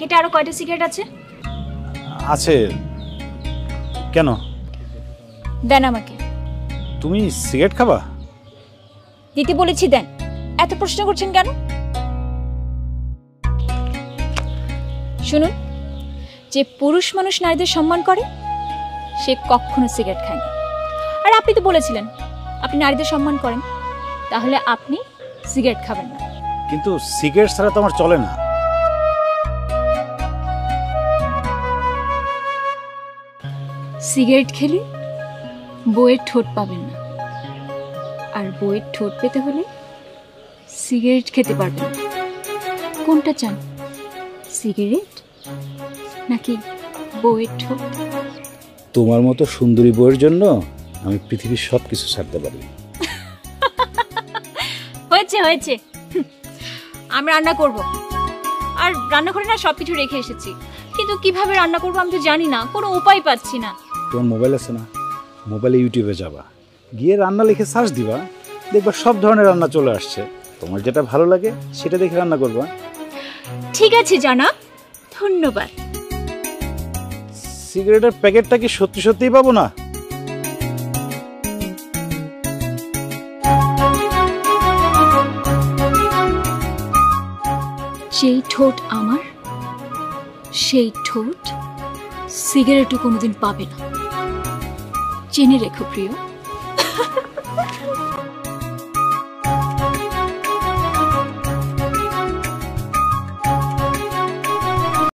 এটা আরো কয়টা সিগারেট আছে? আছে। কেন? দেন আমাকে। তুমি সিগারেট খাবা? দিতে বলেছি দেন। এত প্রশ্ন করছেন কেন? শুনুন, যে পুরুষ মানুষ নারীদের সম্মান করে সে কখনো সিগারেট খায় না। আর আপনি তো বলেছিলেন আপনি নারীদের সম্মান করেন, তাহলে আপনি সিগারেট খাবেন না। কিন্তু সিগারেট ছাড়া তো আমার চলে না। সিগারেট খেলে বউয়ের ঠোঁট পাবেন না, আর বউয়ের ঠোঁট পেতে হলে সিগারেট খেতে পারবেন না। কোনটা চান, সিগারেট নাকি বউয়ের ঠোঁট? তোমার মতো সুন্দরী বউয়ের জন্য আমি পৃথিবীর সব কিছু ছাড়তে পারি। হয়েছে হয়েছে, আমি রান্না করব। আর রান্না করে না সবকিছু রেখে এসেছি, কিন্তু কিভাবে রান্না করবো আমি তো জানি না, কোনো উপায় পাচ্ছি না। তোমার মোবাইল আছে না? মোবাইলে ইউটিউবে যাবা, গিয়ে রান্না লিখে সার্চ দিবা, দেখবা সব ধরনের রান্না চলে আসছে। তোমার যেটা ভালো লাগে সেটা দেখে রান্না করবা। ঠিক আছে জানাব, ধন্যবাদ। সিগারেটের প্যাকেটটা কি সত্যি সত্যিই পাবো না? সেই ঠোঁট আমার, সেই ঠোঁট সিগারেটও কোনোদিন পাবে না। জেনে রেখো প্রিয়।